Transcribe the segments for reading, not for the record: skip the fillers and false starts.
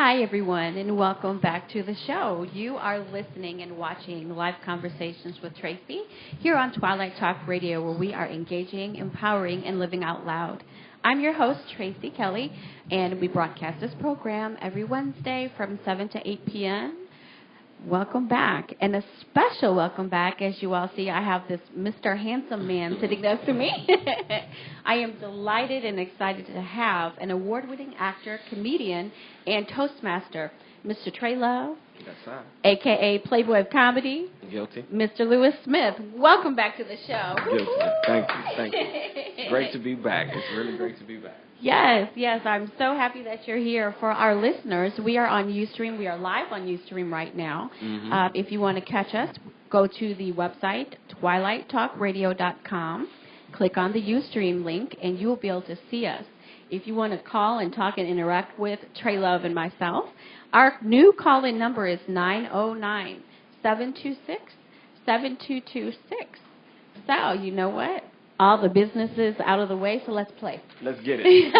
Hi, everyone, and welcome back to the show. You are listening and watching Live Conversations with Tracy here on Twilight Talk Radio, where we are engaging, empowering, and living out loud. I'm your host, Tracy Kelly, and we broadcast this program every Wednesday from 7 to 8 p.m. Welcome back, and a special welcome back. As you all see, I have this Mr. Handsome man sitting next to me. I am delighted and excited to have an award-winning actor, comedian, and Toastmaster, Mr. Trey Love, Yes, sir. a.k.a. Playboy of Comedy. Guilty. Mr. Lewis Smith. Welcome back to the show. Guilty. Thank you. It's great to be back. It's really great to be back. Yes, I'm so happy that you're here. For our listeners, we are on Ustream. We are live on Ustream right now. Mm-hmm. If you want to catch us, go to the website, twilighttalkradio.com. Click on the Ustream link, and you will be able to see us. If you want to call and talk and interact with Trey Love and myself, our new call-in number is 909-726-7226. So, you know what? All the business is out of the way, so let's play. Let's get it.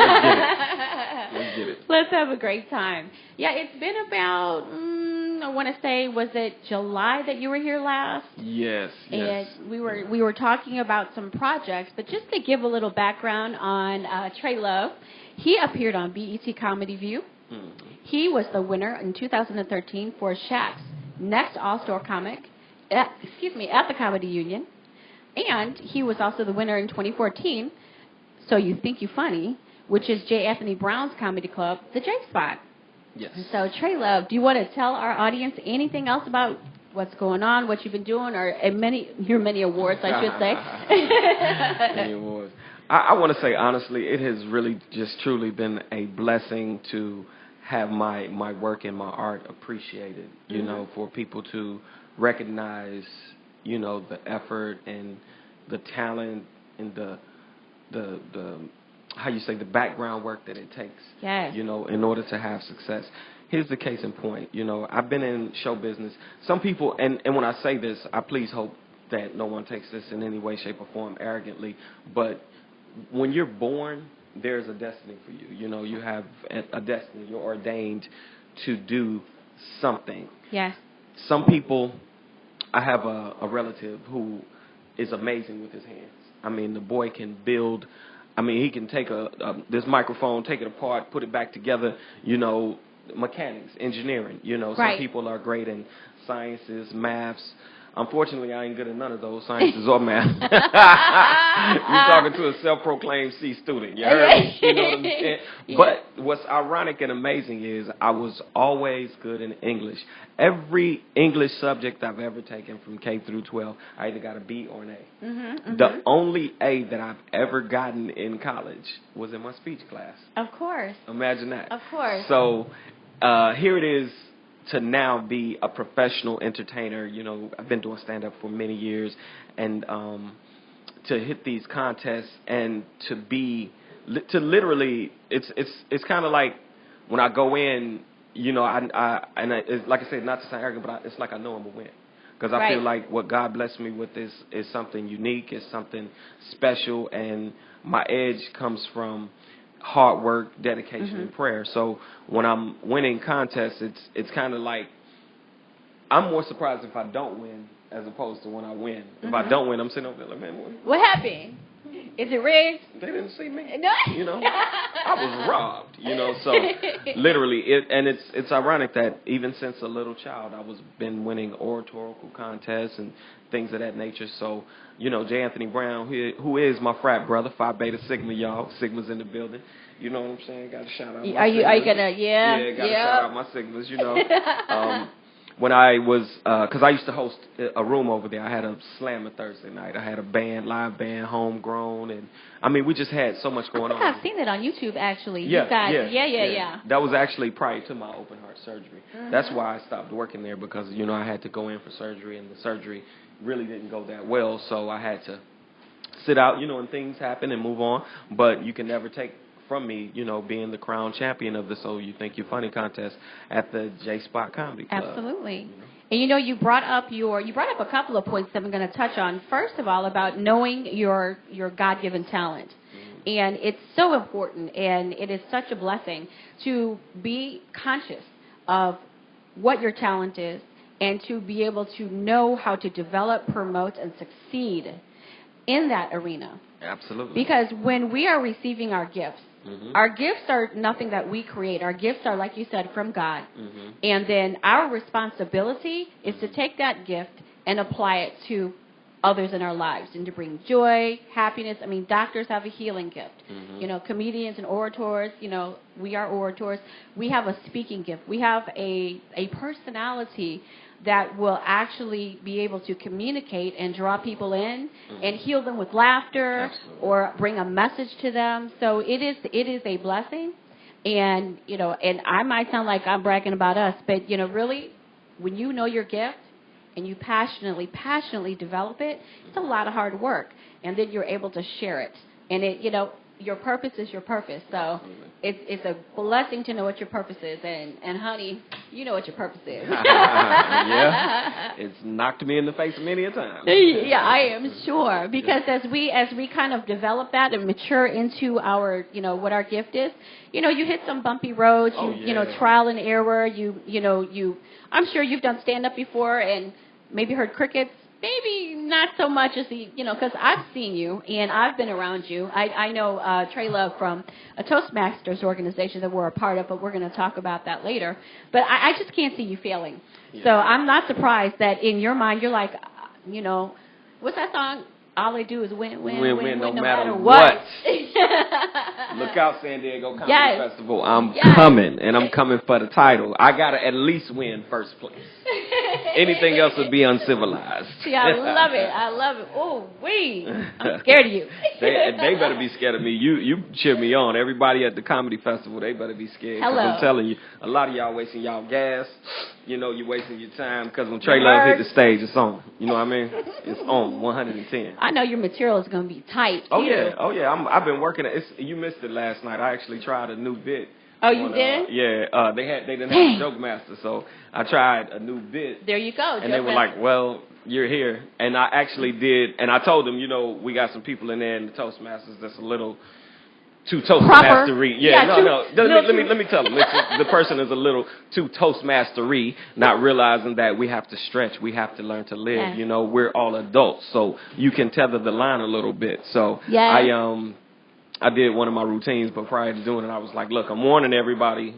Let's have a great time. Yeah, it's been about, I want to say, was it July that you were here last? Yes. And we were talking about some projects, but just to give a little background on Trey Love, he appeared on BET Comedy View. Mm-hmm. He was the winner in 2013 for Shaq's Next All-Star Comic, at the Comedy Union. And he was also the winner in 2014, So You Think You Funny, which is J. Anthony Brown's comedy club, The J Spot. Yes. So, Trey Love, do you want to tell our audience anything else about what's going on, what you've been doing, or your many awards, I should say? Many awards. I want to say, honestly, it has really just truly been a blessing to have my work and my art appreciated, you know, for people to recognize, you know, the effort and the talent and the how you say, the background work that it takes, yes, you know, in order to have success. Here's the case in point. You know, I've been in show business. Some people, and when I say this, I please hope that no one takes this in any way, shape, or form arrogantly, but when you're born, there's a destiny for you. You know, you have a destiny. You're ordained to do something. Yes. Some people, I have a relative who is amazing with his hands. I mean, the boy can build. I mean, he can take this microphone, take it apart, put it back together, you know, mechanics, engineering. You know, some people are great in sciences, maths. Unfortunately, I ain't good at none of those, sciences or math. You're talking to a self-proclaimed C student. You heard me? You know what I'm saying? Yeah. But what's ironic and amazing is I was always good in English. Every English subject I've ever taken from K through 12, I either got a B or an A. The only A that I've ever gotten in college was in my speech class. Of course. Imagine that. Of course. So here it is. To now be a professional entertainer, you know, I've been doing stand-up for many years, and to hit these contests and to literally, it's kind of like when I go in, you know, it's, like I said, not to sound arrogant, but it's like I know I'm gonna win, because I feel like what God blessed me with is something unique, is something special, and my edge comes from hard work, dedication, and prayer. So when I'm winning contests, it's kind of like I'm more surprised if I don't win as opposed to when I win. If I don't win, I'm sitting over there like, man, what happened? Is it rigged? They didn't see me. No. You know, I was robbed. You know, so literally, it's ironic that even since a little child, I was been winning oratorical contests and things of that nature. So, you know, J. Anthony Brown, who is my frat brother, Phi Beta Sigma, y'all. Sigma's in the building. You know what I'm saying? Got to shout out. Are you gonna? Yeah. Yeah, got to shout out my Sigmas. You know. When I was, because I used to host a room over there, I had a slammer Thursday night. I had a band, live band, homegrown, and I mean, we just had so much going on. I've seen it on YouTube, actually. Yeah. That was actually prior to my open heart surgery. That's why I stopped working there, because, you know, I had to go in for surgery, and the surgery really didn't go that well, so I had to sit out, you know, and things happen and move on. But you can never take from me, you know, being the crown champion of the So You Think You're Funny contest at the J Spot Comedy Club. Absolutely. You know? And you know, you brought up a couple of points that I'm going to touch on. First of all, about knowing your God-given talent. And it's so important, and it is such a blessing to be conscious of what your talent is and to be able to know how to develop, promote, and succeed in that arena. Absolutely. Because when we are receiving our gifts, our gifts are nothing that we create. Our gifts are, like you said, from God. And then our responsibility is to take that gift and apply it to others in our lives and to bring joy, happiness. I mean, doctors have a healing gift. You know, comedians and orators, you know, we are orators. We have a speaking gift. We have a personality that will actually be able to communicate and draw people in and heal them with laughter or bring a message to them. So it is a blessing. And, you know, and I might sound like I'm bragging about us, but, you know, really, when you know your gift and you passionately develop it, it's a lot of hard work. And then you're able to share it. And it, you know, your purpose is your purpose. So it's a blessing to know what your purpose is. And honey, you know what your purpose is. Yeah, it's knocked me in the face many a time. Yeah, I am sure. Because as we kind of develop that and mature into our, you know, what our gift is, you know, you hit some bumpy roads, you know, trial and error. I'm sure you've done stand up before and maybe heard crickets. Maybe not so much as because I've seen you and I've been around you. I know Trey Love from a Toastmasters organization that we're a part of, but we're going to talk about that later. But I just can't see you failing. Yeah. So I'm not surprised that in your mind you're like, you know, what's that song? All they do is win, no matter what. Look out, San Diego Comedy Festival. I'm coming, and I'm coming for the title. I got to at least win first place. Anything else would be uncivilized. See, I love it. Oh, wait. I'm scared of you. They better be scared of me. You cheer me on. Everybody at the comedy festival, they better be scared. Because I'm telling you, a lot of y'all wasting y'all gas. You know, you're wasting your time because when Trey Love hit the stage, it's on. You know what I mean? It's on 110. I know your material is going to be tight. Oh, yeah. I've been working. You missed it last night. I actually tried a new bit. Oh, you did? Yeah. They didn't have a joke master, so I tried a new bit. There you go. And they were like, well, you're here. And I actually did. And I told them, you know, we got some people in there in the Toastmasters that's a little too Toastmastery. Yeah, no. Let me tell them. The person is a little too Toastmastery, not realizing that we have to stretch. We have to learn to live. Yeah. You know, we're all adults, so you can tether the line a little bit. So I did one of my routines, but prior to doing it, I was like, look, I'm warning everybody.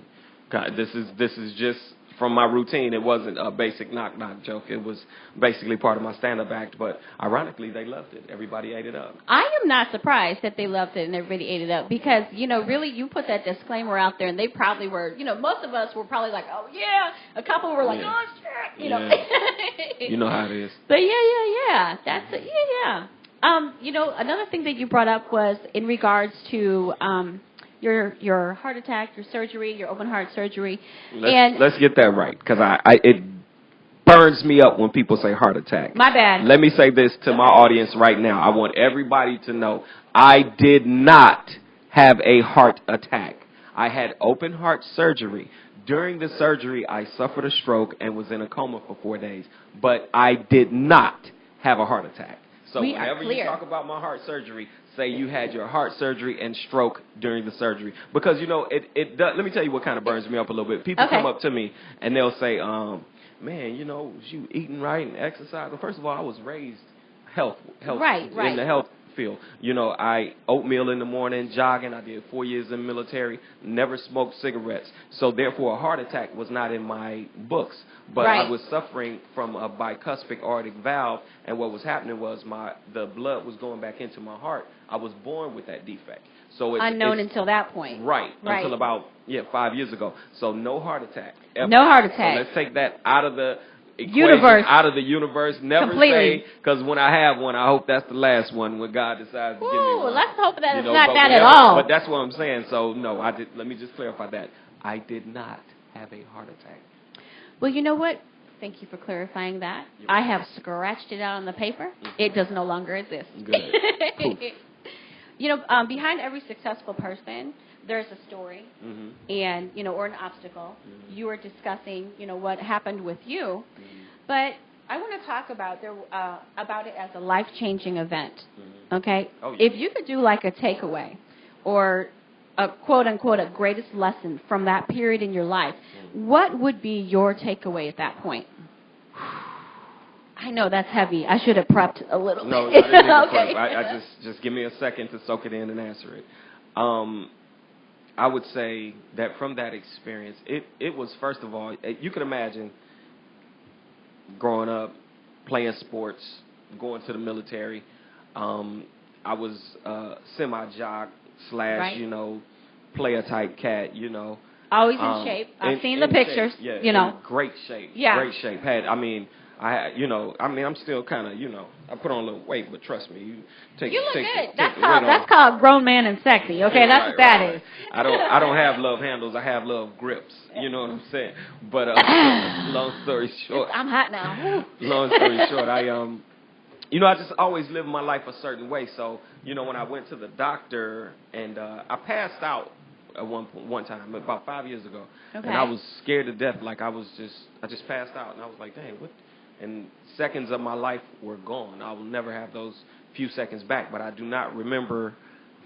God, this is just from my routine. It wasn't a basic knock-knock joke. It was basically part of my stand-up act, but ironically, they loved it. Everybody ate it up. I am not surprised that they loved it and everybody ate it up because, you know, really you put that disclaimer out there and they probably were, you know, most of us were probably like, oh, yeah. A couple were like, oh, shit, you know. You know how it is. But, yeah. That's it. Yeah. You know, another thing that you brought up was in regards to your heart attack, your surgery, your open heart surgery. Let's get that right, because it burns me up when people say heart attack. My bad. Let me say this to my audience right now. I want everybody to know I did not have a heart attack. I had open heart surgery. During the surgery, I suffered a stroke and was in a coma for 4 days. But I did not have a heart attack. So whenever you talk about my heart surgery, say you had your heart surgery and stroke during the surgery. Because, you know, it does, let me tell you what kind of burns me up a little bit. People come up to me and they'll say, man, you know, was you eating right and exercising? Well, first of all, I was raised health right. in the health field. You know, I oatmeal in the morning, jogging. I did 4 years in the military, never smoked cigarettes. So therefore, a heart attack was not in my books. But I was suffering from a bicuspid aortic valve, and what was happening was the blood was going back into my heart. I was born with that defect. So unknown until that point. Right. Until about 5 years ago. So no heart attack. Ever. No heart attack. So let's take that out of the equation, out of the universe. Never say, because when I have one, I hope that's the last one when God decides to give me one. Let's hope that it's not that at all. But that's what I'm saying. So no, let me just clarify that. I did not have a heart attack. Well, you know what? Thank you for clarifying that. I have scratched it out on the paper. It does no longer exist. Good. You know, behind every successful person, there's a story, and or an obstacle. You were discussing, what happened with you, but I want to talk about it as a life-changing event. Okay, if you could do like a takeaway, or a quote-unquote a greatest lesson from that period in your life, what would be your takeaway at that point? I know that's heavy. I should have prepped a little bit. No, I didn't need to Okay. prep. I just give me a second to soak it in and answer it. I would say that from that experience, it was, first of all, you can imagine growing up, playing sports, going to the military. I was semi-jock / Right. player type cat, Always in shape. I've seen the pictures. Shape, yeah, you know. in great shape. Yeah. Great shape. I'm still kind of, I put on a little weight, but trust me, you look take good. That's That's called grown man and sexy. Okay, Yeah, that's what that is. I don't have love handles. I have love grips. You know what I'm saying? But long story short, I'm hot now. long story short, I just always lived my life a certain way. So, when I went to the doctor and I passed out at one time about 5 years ago, Okay. and I was scared to death. Like I just passed out, and I was like, dang, what? And seconds of my life were gone. I will never have those few seconds back. But I do not remember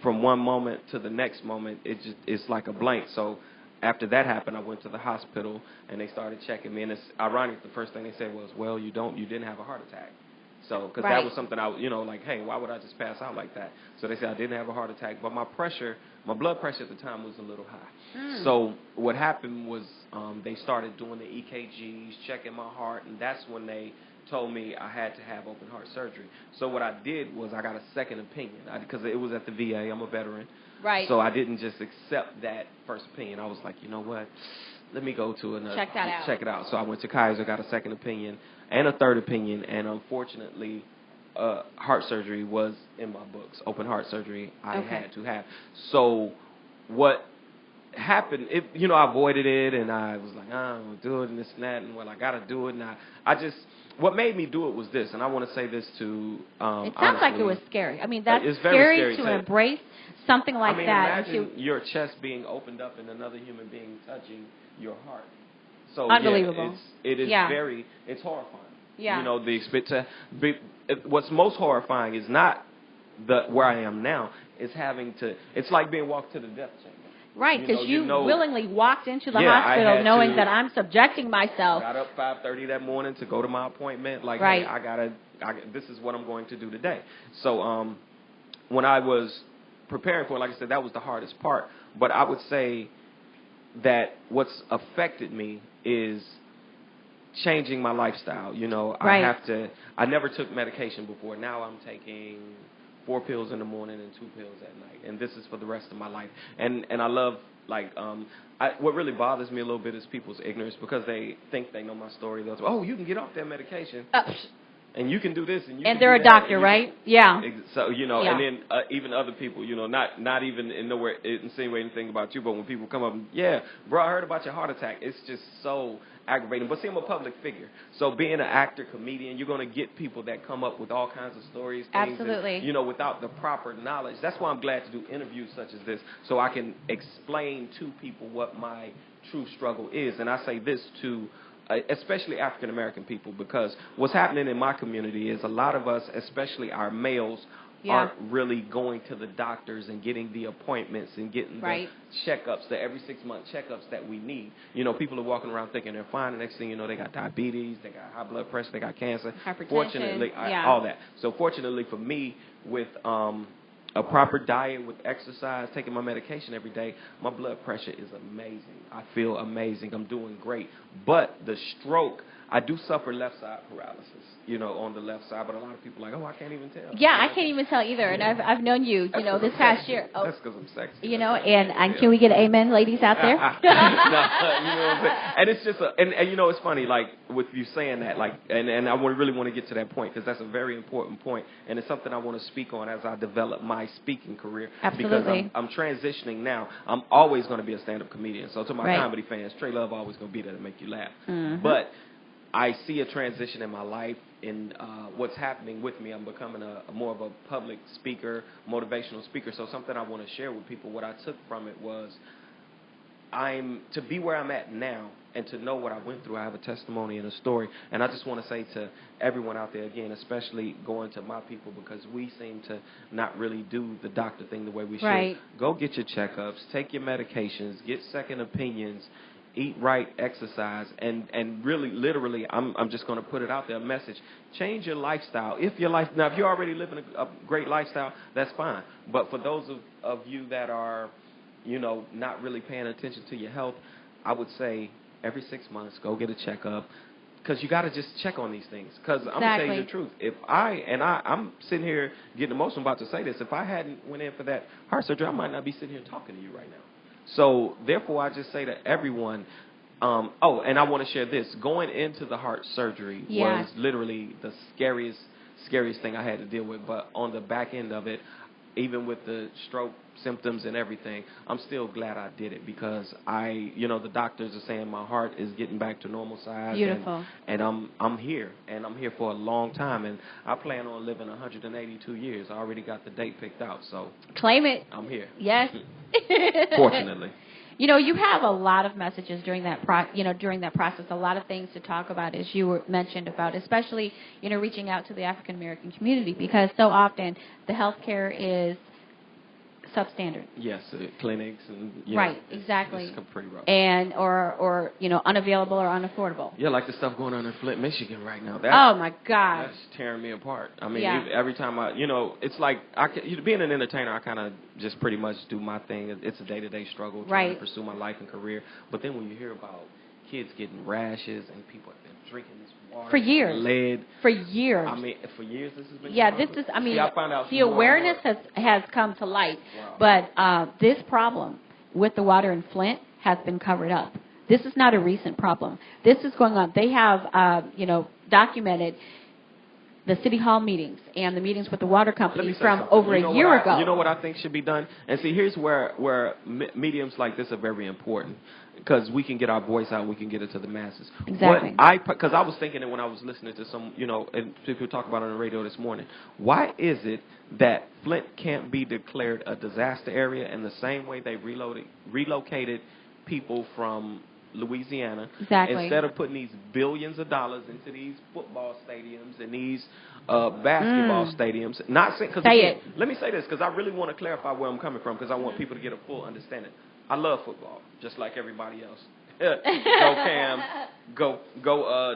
from one moment to the next moment. It's like a blank. So after that happened, I went to the hospital and they started checking me. And it's ironic. The first thing they said was, "Well, you didn't have a heart attack." So, because Right. that was something like, hey, why would I just pass out like that? So they said I didn't have a heart attack, but my blood pressure at the time was a little high. So what happened was they started doing the EKGs, checking my heart, and that's when they told me I had to have open heart surgery. So what I did was I got a second opinion because it was at the VA. I'm a veteran. Right. So I didn't just accept that first opinion. I was like, you know what? Let me go to another. Check that out. Check it out. So I went to Kaiser, got a second opinion and a third opinion, and unfortunately, heart surgery was in my books. Open heart surgery I had to have. So what happened, I avoided it, and I was like, I'm going to do it, and this and that, and I got to do it. And what made me do it was this, and I want to say this to, it sounds honestly, like it was scary. I mean, that's it's very scary to embrace something like that. Imagine your chest being opened up and another human being touching your heart. So unbelievable. Yeah, it is very, it's horrifying. Yeah. What's most horrifying is not where I am now. It's like being walked to the death chamber. Right, because you willingly walked into the hospital knowing that I'm subjecting myself. Got up 5:30 that morning to go to my appointment. Like, right. hey, this is what I'm going to do today. So when I was preparing for it, like I said, that was the hardest part. But I would say that what's affected me is changing my lifestyle. Right. I never took medication before. Now I'm taking 4 pills in the morning and 2 pills at night, and this is for the rest of my life. And I love, what really bothers me a little bit is people's ignorance, because they think they know my story. They'll say, oh, you can get off that medication. And you can do this, and they're a doctor, right? Yeah. So and then even other people, not even in nowhere insinuate anything about you, but when people come up, yeah, bro, I heard about your heart attack. It's just so aggravating. But see, I'm a public figure, so being an actor, comedian, you're going to get people that come up with all kinds of stories, things, absolutely, and, without the proper knowledge. That's why I'm glad to do interviews such as this, so I can explain to people what my true struggle is. And I say this to especially African American people, because what's happening in my community is a lot of us, especially our males, aren't really going to the doctors and getting the appointments and getting the checkups, the every 6-month checkups that we need. People are walking around thinking they're fine, and next thing you know, they got diabetes, they got high blood pressure, they got cancer. Hypertension. Fortunately, all that. So fortunately for me, with a proper diet, with exercise, taking my medication every day, my blood pressure is amazing. I feel amazing. I'm doing great. But the stroke, I do suffer left side paralysis, on the left side. But a lot of people are like, oh, I can't even tell. Yeah, I can't even tell either. And I've known you, this past year. Oh, that's because I'm sexy. And can we get an amen, ladies out there? No, you know what I'm saying? And it's just, and it's funny, like, with you saying that, like, and I really want to get to that point, because that's a very important point, and it's something I want to speak on as I develop my speaking career. Absolutely. Because I'm transitioning now. I'm always going to be a stand-up comedian. So to my comedy fans, Trey Love always going to be there to make you laugh. Mm-hmm. But I see a transition in my life in what's happening with me. I'm becoming more of a public speaker, motivational speaker. So something I want to share with people, what I took from it was, to be where I'm at now and to know what I went through. I have a testimony and a story, and I just want to say to everyone out there again, especially going to my people, because we seem to not really do the doctor thing the way we should. Right. Go get your checkups, take your medications, get second opinions, eat right, exercise, and really, literally, I'm just going to put it out there, a message. Change your lifestyle. If you're already living a great lifestyle, that's fine. But for those of you that are, not really paying attention to your health, I would say every 6 months, go get a checkup. Because you got to just check on these things. Because I'm going to tell you the truth. If I'm sitting here getting emotional about to say this, if I hadn't went in for that heart surgery, I might not be sitting here talking to you right now. So, therefore, I just say to everyone, and I want to share this. Going into the heart surgery was literally the scariest thing I had to deal with. But on the back end of it, even with the stroke symptoms and everything, I'm still glad I did it because the doctors are saying my heart is getting back to normal size. Beautiful. And I'm here, and I'm here for a long time, and I plan on living 182 years. I already got the date picked out, so claim it. I'm here. Yes. Fortunately. You have a lot of messages during that process, a lot of things to talk about, as you mentioned about, especially, reaching out to the African American community, because so often the healthcare is substandard. Yes, clinics and right, exactly. It's pretty rough. And or unavailable or unaffordable. Yeah, like the stuff going on in Flint, Michigan right now. Oh my God, that's tearing me apart. I mean, every time it's like being an entertainer, I kind of just pretty much do my thing. It's a day-to-day struggle trying to pursue my life and career. But then when you hear about kids getting rashes and people have been drinking this water for years, lead for years. I mean, for years this has been. I found out the awareness has come to light, but this problem with the water in Flint has been covered up. This is not a recent problem. This is going on. They have documented the city hall meetings and the meetings with the water company from over a year ago. You know what I think should be done? And see, here's where mediums like this are very important, because we can get our voice out, we can get it to the masses. Exactly. Because I was thinking it when I was listening to some, and people talk about it on the radio this morning. Why is it that Flint can't be declared a disaster area in the same way they relocated people from Louisiana? Exactly. Instead of putting these billions of dollars into these football stadiums and these basketball stadiums. Not saying, let me say this, because I really want to clarify where I'm coming from, because I want people to get a full understanding. I love football, just like everybody else. Go Cam, go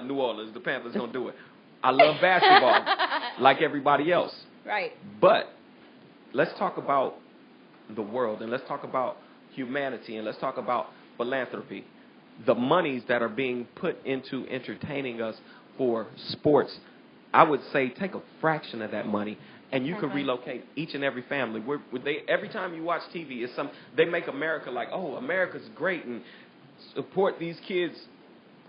New Orleans. The Panthers gonna do it. I love basketball, like everybody else. Right. But let's talk about the world, and let's talk about humanity, and let's talk about philanthropy. The monies that are being put into entertaining us for sports, I would say take a fraction of that money, and you can relocate each and every family. Every time you watch TV, they make America like, oh, America's great, and support these kids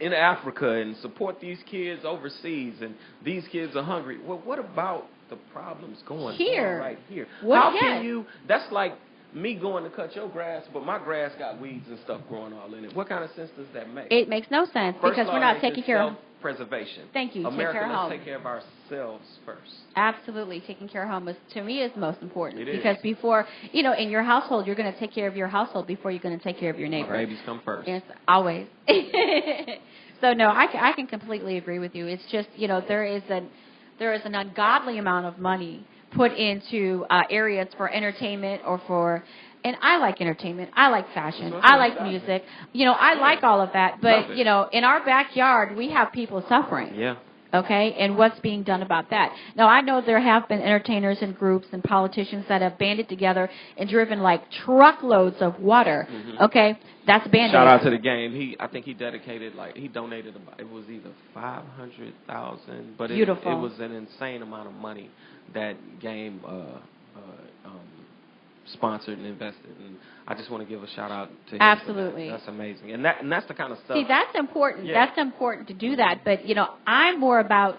in Africa and support these kids overseas, and these kids are hungry. Well, what about the problems going on right here? How can you? That's like me going to cut your grass, but my grass got weeds and stuff growing all in it. What kind of sense does that make? It makes no sense, because we're not taking care of self-preservation. Thank you. America, take care of let's home. take care of ourselves first. Absolutely. Taking care of home to me is most important. It is. Because before, in your household, you're going to take care of your household before you're going to take care of your neighbor. Our babies come first. Yes, always. So, no, I can completely agree with you. It's just, there is an ungodly amount of money put into areas for entertainment and I like entertainment. I like fashion. I like music. I like all of that. But, in our backyard, we have people suffering. Yeah. Okay? And what's being done about that? Now, I know there have been entertainers and groups and politicians that have banded together and driven like truckloads of water. Mm-hmm. Okay? That's Band-Aid. Shout out to the game. I think he donated it was either $500,000, but it was an insane amount of money that game sponsored and invested, and I just want to give a shout out to him. Absolutely. That's amazing, and that's the kind of stuff. See, that's important. Yeah. That's important to do that, but I'm more about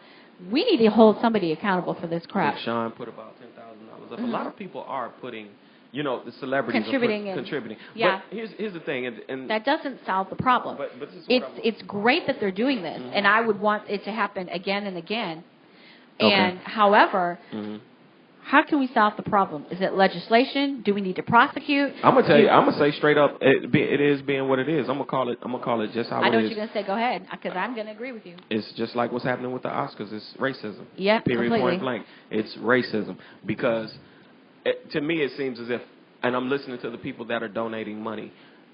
we need to hold somebody accountable for this crap. Big Sean put about $10,000 up. Mm-hmm. A lot of people are putting, the celebrities contributing. Yeah. But here's the thing, and that doesn't solve the problem. But it's great that they're doing this, mm-hmm. and I would want it to happen again and again. Okay. And however. Mm-hmm. How can we solve the problem? Is it legislation? Do we need to prosecute? I'm gonna tell you. I'm gonna say straight up, it is being what it is. I'm gonna call it just how it is. I know what you're gonna say. Go ahead, because I'm gonna agree with you. It's just like what's happening with the Oscars. It's racism. Yeah, Period. completely. Point blank. It's racism because to me it seems as if, and I'm listening to the people that are donating money.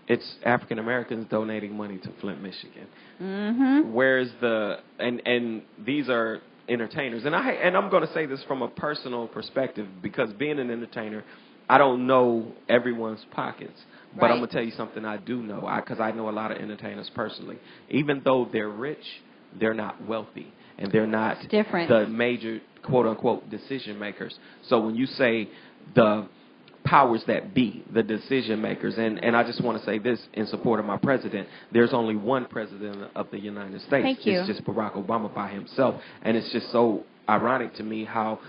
It's African Americans donating money to Flint, Michigan. Mm-hmm. Where's and these are entertainers, and I'm going to say this from a personal perspective because being an entertainer, I don't know everyone's pockets, but Right. I'm going to tell you something I do know because I know a lot of entertainers personally. Even though they're rich, they're not wealthy, and they're not the major quote unquote decision makers. So when you say the powers that be, the decision makers, and I just want to say this in support of my president, there's only one president of the United States. Thank you. It's just Barack Obama by himself, and it's just so ironic to me how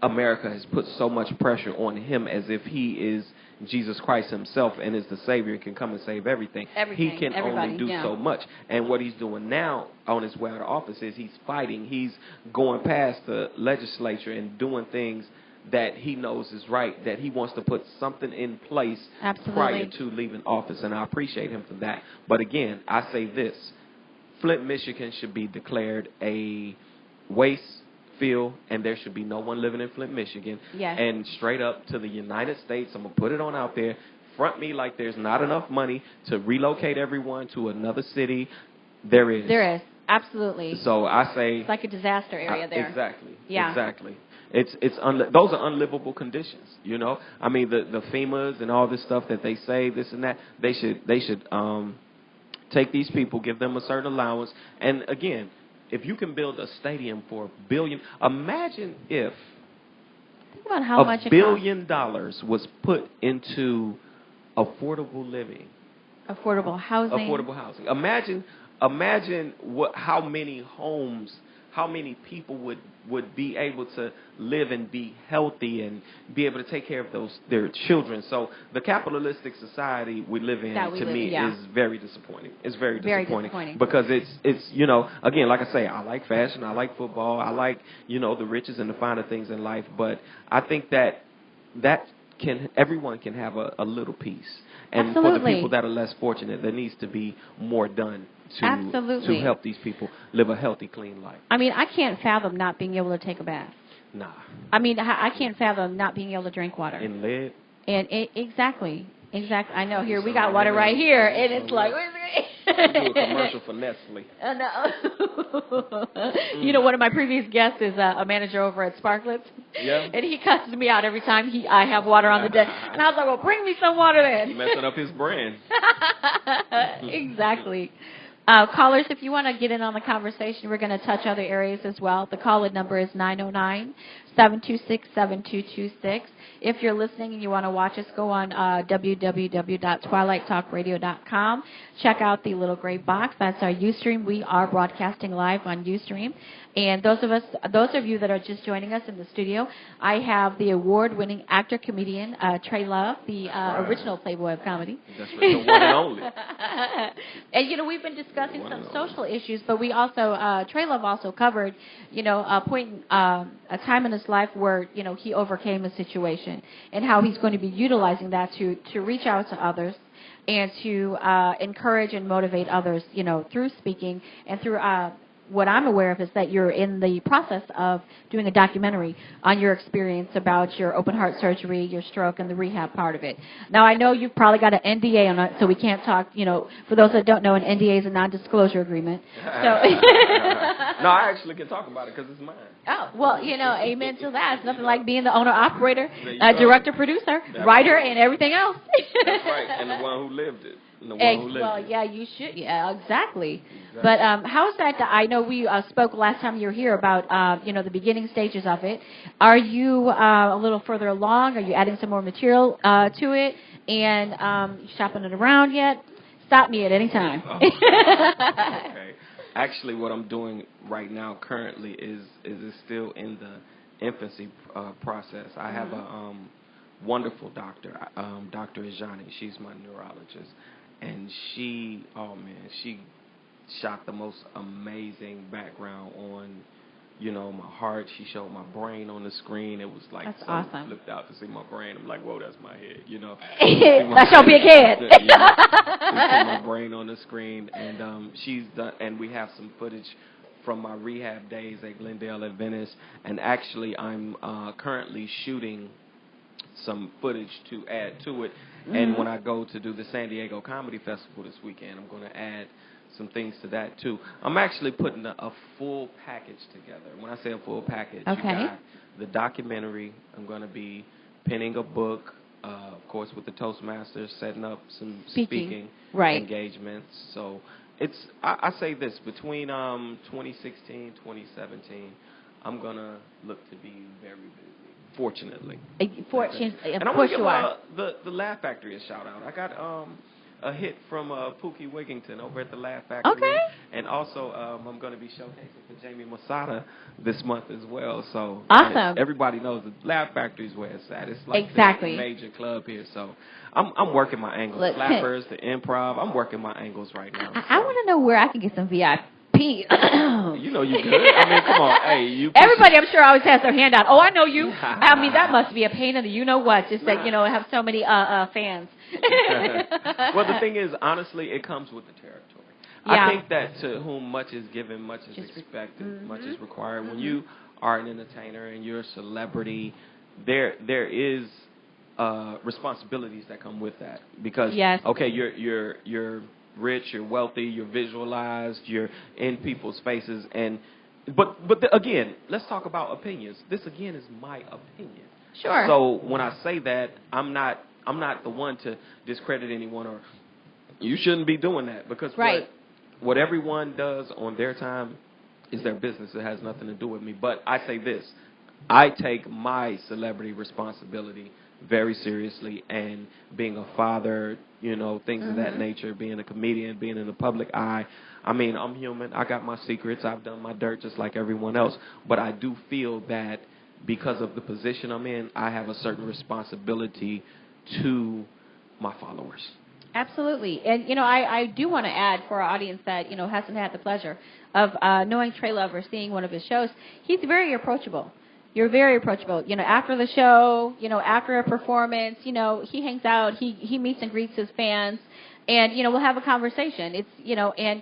America has put so much pressure on him as if he is Jesus Christ himself and is the Savior and can come and save everything. He can only do so much. And what he's doing now on his way out of office is he's fighting. He's going past the legislature and doing things that he knows is right, that he wants to put something in place prior to leaving office, and I appreciate him for that. But again, I say this, Flint, Michigan should be declared a waste field, and there should be no one living in Flint, Michigan. Yes. And straight up to the United States, I'm going to put it on out there, front me like there's not enough money to relocate everyone to another city. There is. There is, absolutely. So I say... It's like a disaster area there. Exactly. Yeah. Exactly. Those are unlivable conditions, you know. I mean, the FEMAs and all this stuff that they say, this and that, they should take these people, give them a certain allowance. And again, if you can build a stadium for $1 billion, imagine if think about how much $1 billion was put into affordable living, affordable housing. Imagine how many homes, how many people would be able to live and be healthy and be able to take care of their children. So the capitalistic society we live in, to me, is very disappointing. It's very disappointing because it's you know, again, like I say, I like fashion, I like football, I like, you know, the riches and the finer things in life, but I think that everyone can have a little piece. And for the people that are less fortunate, there needs to be more done to help these people live a healthy, clean life. I mean, I can't fathom not being able to take a bath. Nah. I mean, I can't fathom not being able to drink water. In lead? And exactly. I know. Here, we got water right here, and it's like... do a commercial for Nestle. No. You know, one of my previous guests is a manager over at Sparklets. Yeah. And he cusses me out every time I have water on the desk. And I was like, well, bring me some water then. You're messing up his brand. Exactly. Callers, if you want to get in on the conversation, we're going to touch other areas as well. The call-in number is 909-726-7226. If you're listening and you want to watch us, go on www.twilighttalkradio.com. Check out the little gray box. That's our Ustream. We are broadcasting live on Ustream. And those of you that are just joining us in the studio, I have the award-winning actor-comedian Trey Love, the original Playboy of comedy. That's right, the one and only. And, you know, we've been discussing some social issues, but we also, Trey Love also covered, you know, a time in his life where, you know, he overcame a situation and how he's going to be utilizing that to reach out to others and to encourage and motivate others, you know, through speaking and through what I'm aware of is that you're in the process of doing a documentary on your experience about your open heart surgery, your stroke, and the rehab part of it. Now, I know you've probably got an NDA on it, so we can't talk, you know, for those that don't know, an NDA is a non-disclosure agreement. So no, I actually can talk about it because it's mine. Oh, well, you know, amen to that. It's nothing like being the owner, operator, director, producer, writer, and everything else. That's right, and the one who lived it. Well, yeah, you should. Yeah, exactly. But how's that? I know we spoke last time you were here about, you know, the beginning stages of it. Are you a little further along? Are you adding some more material to it? And shopping it around yet? Stop me at any time. Okay. Actually, what I'm doing right now currently is still in the infancy process. I have a wonderful doctor, Dr. Ijani. She's my neurologist. And she shot the most amazing background on, my heart. She showed my brain on the screen. It was like That's someone awesome. flipped out to see my brain. I'm like, whoa, that's my head, That's your big head. To see my brain on the screen. And she's done, and we have some footage from my rehab days at Glendale at Venice. And actually, I'm currently shooting some footage to add to it. Mm-hmm. And when I go to do the San Diego Comedy Festival this weekend, I'm going to add some things to that too. I'm actually putting a full package together. When I say a full package, you got the documentary. I'm going to be penning a book, of course, with the Toastmasters, setting up some speaking engagements. So it's I say this, between 2016, 2017, I'm going to look to be very busy. Fortunately. And I'm going to give the Laugh Factory a shout out. I got a hit from Pookie Wigington over at the Laugh Factory. Okay. And also I'm going to be showcasing for Jamie Masada this month as well. So awesome. Everybody knows the Laugh Factory is where it's at. It's like the major club here. So I'm working my angles. Flappers, the improv. I'm working my angles right now. I want to know where I can get some VIP. You know you good. I mean, come on. Hey, everybody, I'm sure, always has their hand out. Oh, I know you. I mean, that must be a pain in the you-know-what, just that, have so many fans. Well, the thing is, honestly, it comes with the territory. Yeah. I think that to whom much is given, much is expected, much is required. When you are an entertainer and you're a celebrity, there is responsibilities that come with that. Because, okay, you're rich, you're wealthy, you're visualized, you're in people's faces, but again, let's talk about opinions. This again is my opinion. Sure. So when I say that, I'm not the one to discredit anyone or you shouldn't be doing that, because what everyone does on their time is their business. It has nothing to do with me. But I say this, I take my celebrity responsibility very seriously, and being a father, things of that nature, being a comedian, being in the public eye. I mean, I'm human. I got my secrets. I've done my dirt just like everyone else. But I do feel that because of the position I'm in, I have a certain responsibility to my followers. Absolutely. And, I do want to add for our audience that, hasn't had the pleasure of knowing Trey Love or seeing one of his shows, he's very approachable. You're very approachable. After the show, after a performance, he hangs out, he meets and greets his fans, and, we'll have a conversation. It's, and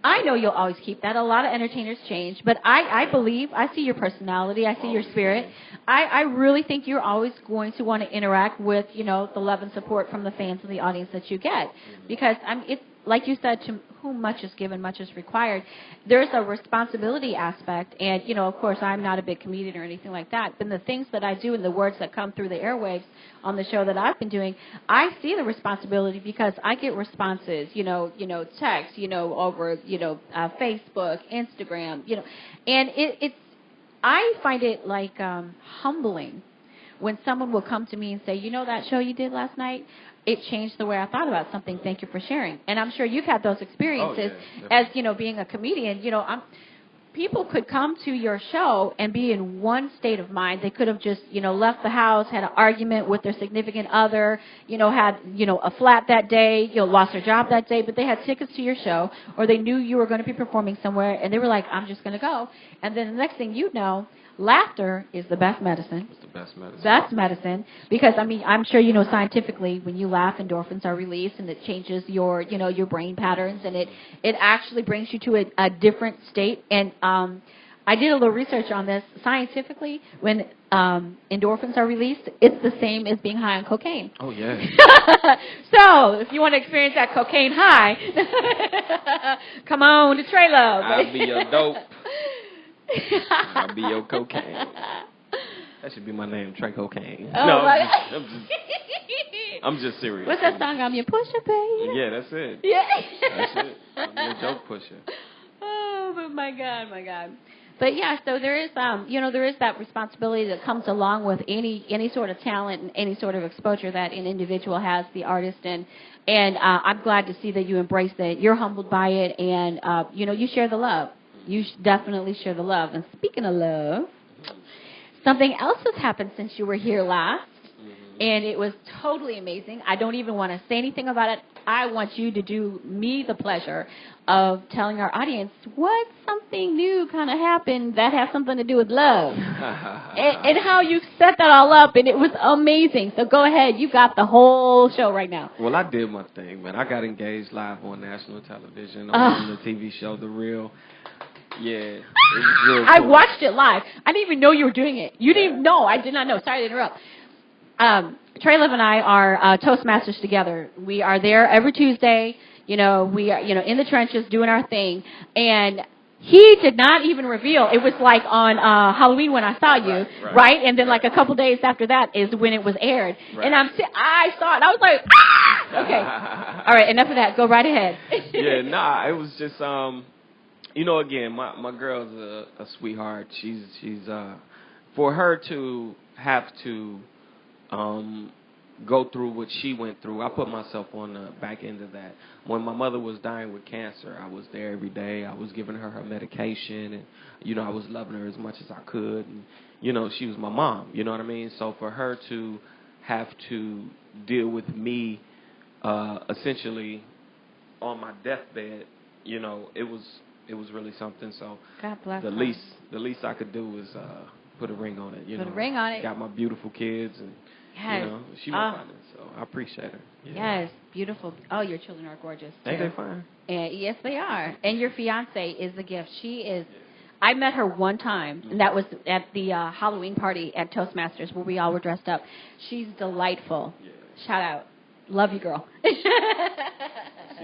I know you'll always keep that. A lot of entertainers change, but I believe, I see your personality, I see your spirit. I really think you're always going to want to interact with, the love and support from the fans and the audience that you get. Because, it's like you said, to whom much is given, much is required. There's a responsibility aspect, and, of course, I'm not a big comedian or anything like that, but the things that I do and the words that come through the airwaves on the show that I've been doing, I see the responsibility because I get responses, text, over, Facebook, Instagram, and it's, I find it like humbling when someone will come to me and say, that show you did last night, it changed the way I thought about something. Thank you for sharing. And I'm sure you've had those experiences as, being a comedian. People could come to your show and be in one state of mind. They could have just, left the house, had an argument with their significant other, had, a flat that day, lost their job that day, but they had tickets to your show, or they knew you were going to be performing somewhere, and they were like, I'm just going to go. And then the next thing you know, laughter is the best medicine. It's the best medicine. Best medicine. Because, I'm sure scientifically, when you laugh, endorphins are released, and it changes your, your brain patterns, and it actually brings you to a different state. And I did a little research on this. Scientifically, when endorphins are released, it's the same as being high on cocaine. Oh, yeah. So, if you want to experience that cocaine high, come on to Trey Love. I'll be your dope. I'll be your cocaine. That should be my name, Trey Cocaine. Oh, no, I'm just serious. What's that song? I'm your pusher, baby. Yeah, that's it. Yeah. That's it. I'm your joke pusher. Oh, but my God. But yeah, so there is, there is that responsibility that comes along with any sort of talent and any sort of exposure that an individual has, the artist, and I'm glad to see that you embrace that. You're humbled by it, and you share the love. You definitely share the love. And speaking of love, something else has happened since you were here last. and it was totally amazing. I don't even want to say anything about it. I want you to do me the pleasure of telling our audience what something new kind of happened that has something to do with love, and how you set that all up, and it was amazing. So go ahead. You got the whole show right now. Well, I did my thing, man. I got engaged live on national television on the TV show The Real. Yeah, it was real cool. I watched it live. I didn't even know you were doing it. You didn't even know. I did not know. Sorry to interrupt. Trey Liv and I are Toastmasters together. We are there every Tuesday. We are, in the trenches doing our thing. And he did not even reveal. It was like on Halloween when I saw you, right? And then like a couple days after that is when it was aired. Right. And I saw it. I was like, ah! Okay. All right, enough of that. Go right ahead. Yeah, it was just, again, my girl's a sweetheart. She's for her to have to go through what she went through. I put myself on the back end of that. When my mother was dying with cancer, I was there every day. I was giving her medication, and, I was loving her as much as I could. And, she was my mom, you know what I mean? So for her to have to deal with me essentially on my deathbed, it was really something. So God bless the least I could do was put a ring on it. Put a ring on it. Got my beautiful kids, and she my partner, so I appreciate her. Yeah. Yes, beautiful. Oh, your children are gorgeous too. Ain't they fine? Yes, they are. And your fiance is a gift. She is. I met her one time, and that was at the Halloween party at Toastmasters where we all were dressed up. She's delightful. Yeah. Shout out. Love you, girl. See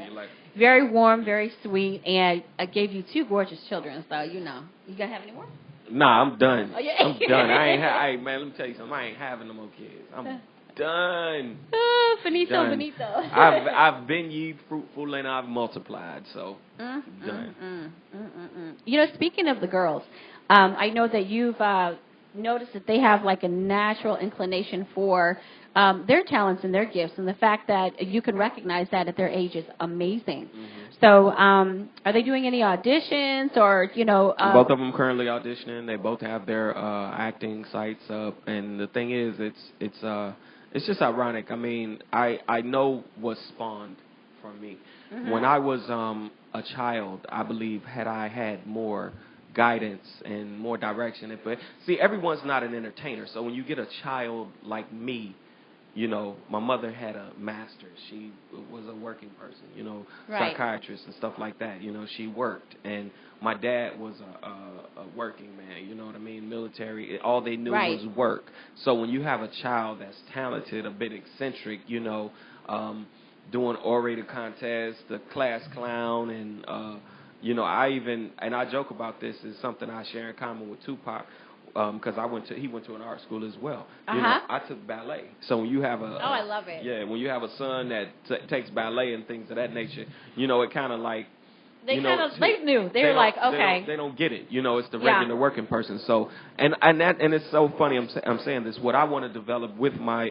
you later. Very warm, very sweet, and I gave you 2 gorgeous children, so you gonna have any more? Nah, I'm done. Oh, yeah. I'm done. Man, let me tell you something. I ain't having no more kids. I'm done. Finito. I've been ye fruitful and I've multiplied, so done. Speaking of the girls, I know that you've noticed that they have like a natural inclination for their talents and their gifts, and the fact that you can recognize that at their age is amazing. Mm-hmm. So, are they doing any auditions, or both of them currently auditioning. They both have their acting sites up, and the thing is, it's just ironic. I mean, I know what spawned from me. Mm-hmm. When I was a child, I believe had I had more guidance and more direction. But see, everyone's not an entertainer. So when you get a child like me, my mother had a master's. She was a working person, psychiatrist and stuff like that. She worked. And my dad was a working man, you know what I mean, military. All they knew was work. So when you have a child that's talented, a bit eccentric, doing orator contests, the class clown, and, I joke about this, is something I share in common with Tupac. Because he went to an art school as well. I took ballet. So when you have I love it. Yeah, when you have a son that takes ballet and things of that nature, it kind of like they knew. They were like, okay. They don't get it. It's the regular working person. So and it's so funny. I'm saying this. What I want to develop with my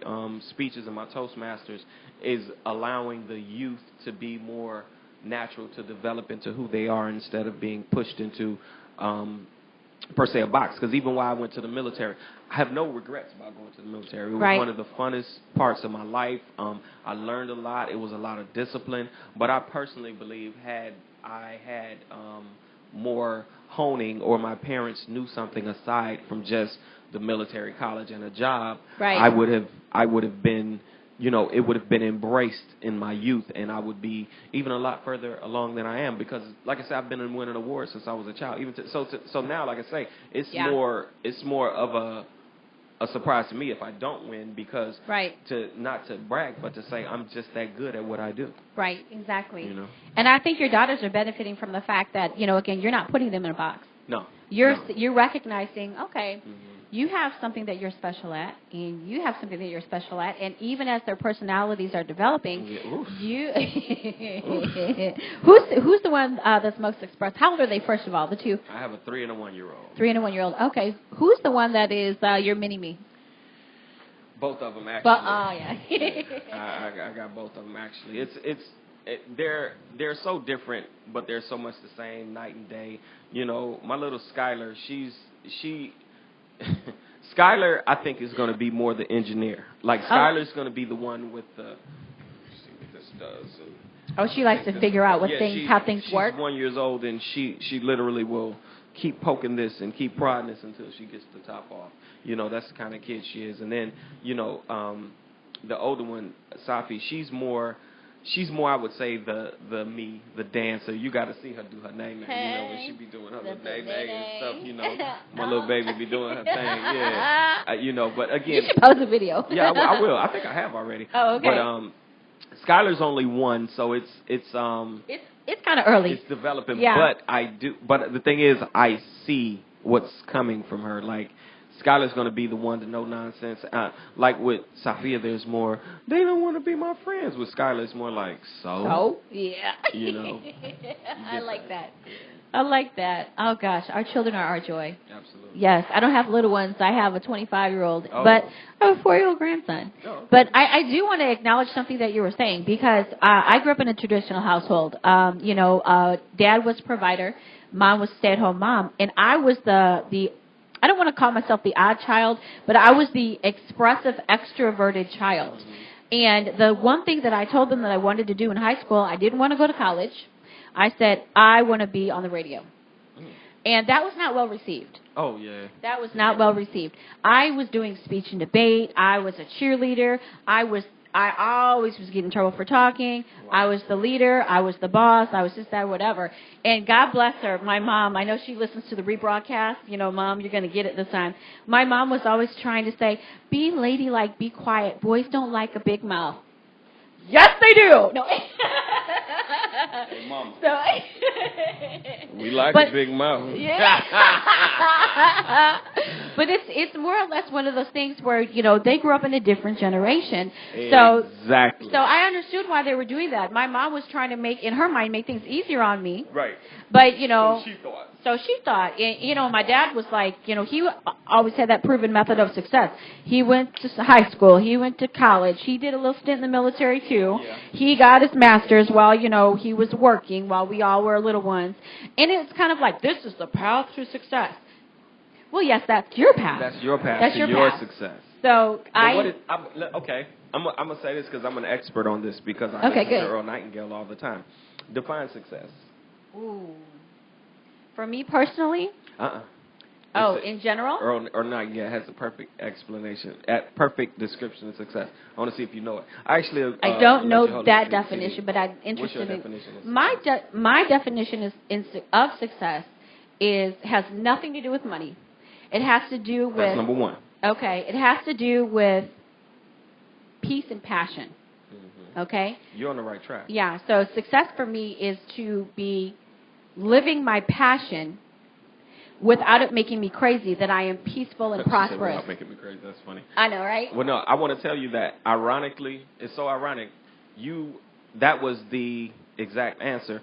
speeches and my Toastmasters is allowing the youth to be more natural, to develop into who they are instead of being pushed into per se a box. Because even while I went to the military, I have no regrets about going to the military. It was one of the funnest parts of my life. I learned a lot. It was a lot of discipline. But I personally believe had I had more honing, or my parents knew something aside from just the military, college, and a job, I would have been, it would have been embraced in my youth, and I would be even a lot further along than I am. Because, like I said, I've been winning awards since I was a child. So now, like I say, it's more of a surprise to me if I don't win, because not to brag, but to say I'm just that good at what I do. Right, exactly. And I think your daughters are benefiting from the fact that, again, you're not putting them in a box. No. You're recognizing, okay, you have something that you're special at, and you have something that you're special at, and even as their personalities are developing, you who's the one that's most expressed? How old are they, first of all, the two? I have a 3 and a 1-year-old. 3 and a 1-year-old. Okay. Who's the one that is your mini-me? Both of them, actually. I got both of them, actually. They're so different, but they're so much the same, night and day. My little Skylar, Skylar, I think, is going to be more the engineer. Like, Skylar's going to be the one with the... Let's see what this does. Oh, she likes to figure out how things work? She's 1 year old, and she literally will keep poking this and keep prodding this until she gets the top off. You know, that's the kind of kid she is. And then, you know, the older one, Safi, she's more, I would say, the dancer. You got to see her do her name, you know, when she be doing her little name and stuff. You know, my little baby be doing her thing. Yeah, you know. But again, you should post a video. Yeah, I will. I think I have already. Oh, okay. But Skylar's only 1, so it's kind of early. It's developing. Yeah. But the thing is, I see what's coming from her. Like, Skylar's going to be the one to no nonsense. Like with Safia, there's more, they don't want to be my friends. With Skylar, it's more like, so? Yeah. You know. I like that. I like that. Oh, gosh. Our children are our joy. Absolutely. Yes. I don't have little ones. I have a 25-year-old. Oh. But I have a 4-year-old grandson. Oh, okay. But I do want to acknowledge something that you were saying, because I grew up in a traditional household. You know, Dad was provider. Mom was stay-at-home mom. And I was the I don't want to call myself the odd child, but I was the expressive, extroverted child. And the one thing that I told them that I wanted to do in high school, I didn't want to go to college. I said, I want to be on the radio. And that was not well received. Oh, yeah. That was not well received. I was doing speech and debate. I was a cheerleader. I always was getting in trouble for talking. Wow. I was the leader. I was the boss. I was this, that, whatever. And God bless her, my mom. I know she listens to the rebroadcast. You know, Mom, you're going to get it this time. My mom was always trying to say, be ladylike, be quiet. Boys don't like a big mouth. Yes, they do. No. Hey, Mama. So, we like a big mouth. Yeah. But it's more or less one of those things where, you know, they grew up in a different generation. Exactly. So I understood why they were doing that. My mom was trying to make things easier on me. Right. But, you know. So she thought. You know, my dad was like, you know, he always had that proven method of success. He went to high school. He went to college. He did a little stint in the military, too. Yeah. He got his master's while, you know, he was working, while we all were little ones. And it's kind of like, this is the path to success. Well, yes, that's your path. That's your path to your path. Success. So I'm going to say this because I'm an expert on this, because I listen to Earl Nightingale all the time. Define success. Ooh. For me personally? In general? Earl Nightingale has the perfect explanation, perfect description of success. I want to see if you know it. I don't know that definition, but I'm interested. What's your definition? My definition of success has nothing to do with money. It has to do with... That's number one. Okay. It has to do with peace and passion. Mm-hmm. Okay? You're on the right track. Yeah. So success for me is to be living my passion without it making me crazy, that I am peaceful and prosperous. Without making me crazy. That's funny. I know, right? Well, no, I want to tell you that, ironically, it's so ironic, that was the exact answer,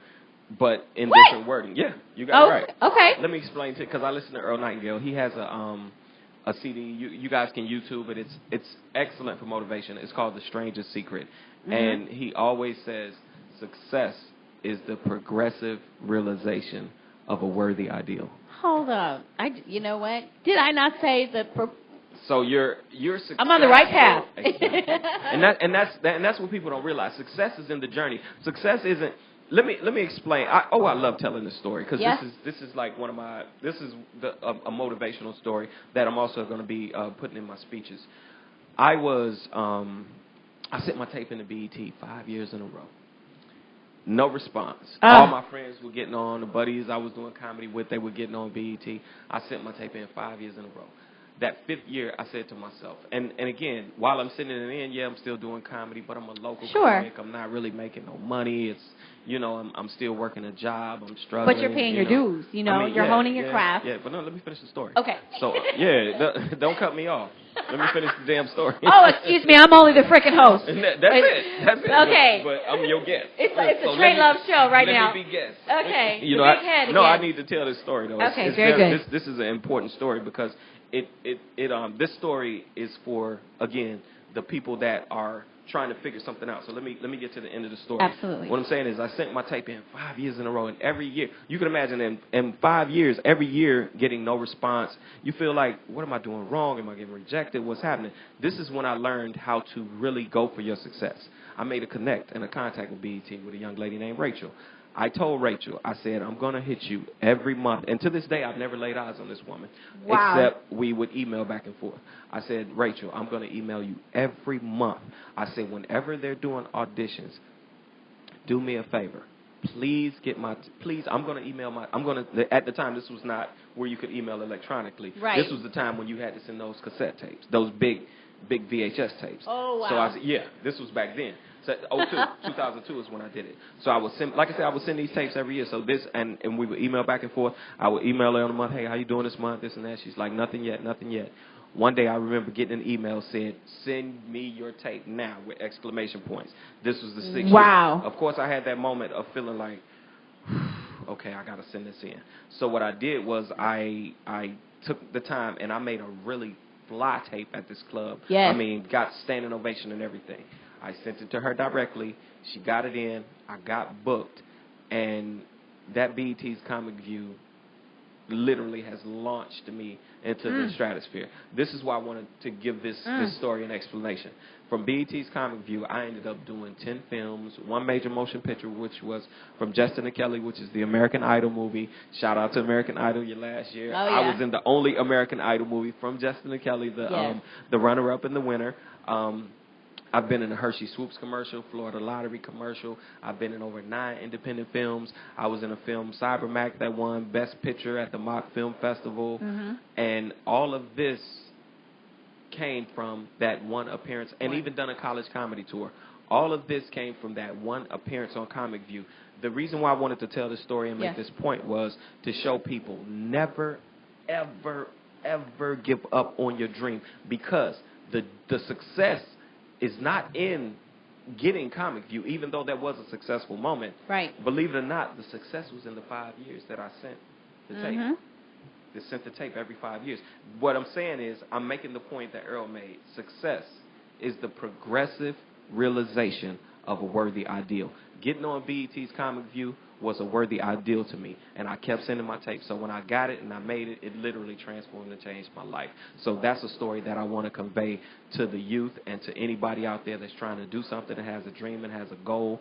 but in different wording. Yeah, you got it right. Okay. Let me explain to you, because I listen to Earl Nightingale. He has a CD. You guys can YouTube it. It's excellent for motivation. It's called The Strangest Secret. Mm-hmm. And he always says success is the progressive realization of a worthy ideal. Hold on. You know what? Did I not say So you're success. I'm on the right path. Exactly. and that's what people don't realize. Success is in the journey. Success isn't. Let me explain. I love telling this story, because this is like one of my a motivational story that I'm also going to be putting in my speeches. I sent my tape into BET 5 years in a row. No response. All my friends were getting on. The buddies I was doing comedy with, they were getting on BET. I sent my tape in 5 years in a row. That 5th year, I said to myself, and again, while I'm sending it in, I'm still doing comedy, but I'm a local comic. I'm not really making no money. It's, you know, I'm still working a job. I'm struggling. But you're paying your dues. You know, you're honing your craft. Yeah, but no, let me finish the story. Okay. So, don't cut me off. Let me finish the damn story. Oh, excuse me. I'm only the freaking host. That's it. Okay. But I'm your guest. It's a Trey Love show right now. Let me be guest. Okay. You know, I need to tell this story, though. Okay, very good. This is an important story, because this story is for, again, the people that are trying to figure something out. So let me get to the end of the story. Absolutely. What I'm saying is I sent my tape in 5 years in a row, and every year, you can imagine in 5 years, every year getting no response. You feel like, what am I doing wrong? Am I getting rejected? What's happening? This is when I learned how to really go for your success. I made a connect and a contact with BET with a young lady named Rachel. I told Rachel, I said, I'm going to hit you every month. And to this day, I've never laid eyes on this woman. Wow. Except we would email back and forth. I said, Rachel, I'm going to email you every month. I said, whenever they're doing auditions, do me a favor. Please get I'm going to email at the time, this was not where you could email electronically. Right. This was the time when you had to send those cassette tapes, those big VHS tapes. Oh, wow. So I said, yeah, this was back then. So 2002 is when I did it. So I would send, like I said, I would send these tapes every year. So this, and we would email back and forth. I would email her on a month, hey, how you doing this month, this and that. She's like, nothing yet, nothing yet. One day I remember getting an email said, send me your tape now with exclamation points. This was the 6th year. Wow. Of course, I had that moment of feeling like, okay, I got to send this in. So what I did was I took the time and I made a really fly tape at this club. Yes. I mean, got standing ovation and everything. I sent it to her directly. She got it in. I got booked. And that BET's Comic View literally has launched me into the stratosphere. This is why I wanted to give this story an explanation. From BET's Comic View, I ended up doing 10 films, 1 major motion picture, which was from Justin and Kelly, which is the American Idol movie. Shout out to American Idol last year. Oh, yeah. I was in the only American Idol movie from Justin and Kelly, the runner-up and the winner. I've been in a Hershey Swoops commercial, Florida Lottery commercial. I've been in over 9 independent films. I was in a film, Cybermac, that won Best Picture at the Mock Film Festival. Mm-hmm. And all of this came from that one appearance, and even done a college comedy tour. All of this came from that one appearance on Comic View. The reason why I wanted to tell this story and make this point was to show people never, ever, ever give up on your dream, because the success is not in getting Comic View, even though that was a successful moment. Right. Believe it or not, the success was in the 5 years that I sent the tape. They sent the tape every 5 years. What I'm saying is, I'm making the point that Earl made. Success is the progressive realization of a worthy ideal. Getting on BET's Comic View was a worthy ideal to me, and I kept sending my tape. So when I got it and I made it, it literally transformed and changed my life. So that's a story that I want to convey to the youth and to anybody out there that's trying to do something and has a dream and has a goal.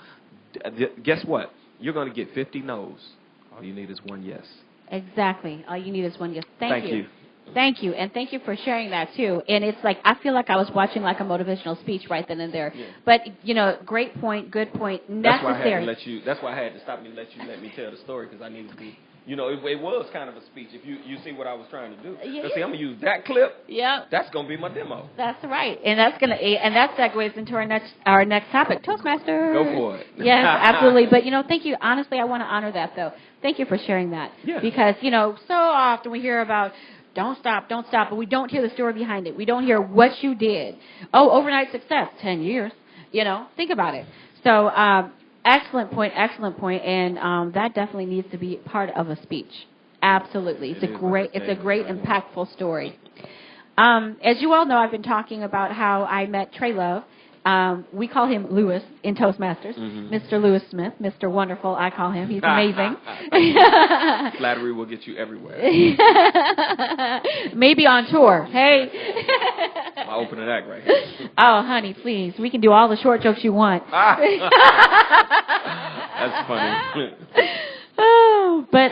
Guess what? You're going to get 50 no's. All you need is one yes. Exactly. All you need is one yes. Thank you. you. Thank you, and thank you for sharing that, too. And it's like, I feel like I was watching like a motivational speech right then and there. Yeah. But, you know, great point, good point, necessary. That's why I had to stop you, let me tell the story, because I needed to, you know, it was kind of a speech. If you see what I was trying to do. Yeah. See, I'm going to use that clip. Yeah. That's going to be my demo. That's right. And that segues into our next topic, Toastmasters. Go for it. Yes, absolutely. But, you know, thank you. Honestly, I want to honor that, though. Thank you for sharing that. Yeah. Because, you know, so often we hear about don't stop, but we don't hear the story behind it. We don't hear what you did. Oh, overnight success, 10 years. You know, think about it. So, excellent point, and that definitely needs to be part of a speech. Absolutely. It's a great, impactful story. As you all know, I've been talking about how I met Trey Love. We call him Lewis in Toastmasters. Mm-hmm. Mr. Lewis Smith, Mr. Wonderful, I call him. He's amazing. Flattery will get you everywhere. Maybe on tour. Hey. My opening act right here. Oh, honey, please. We can do all the short jokes you want. That's funny. But,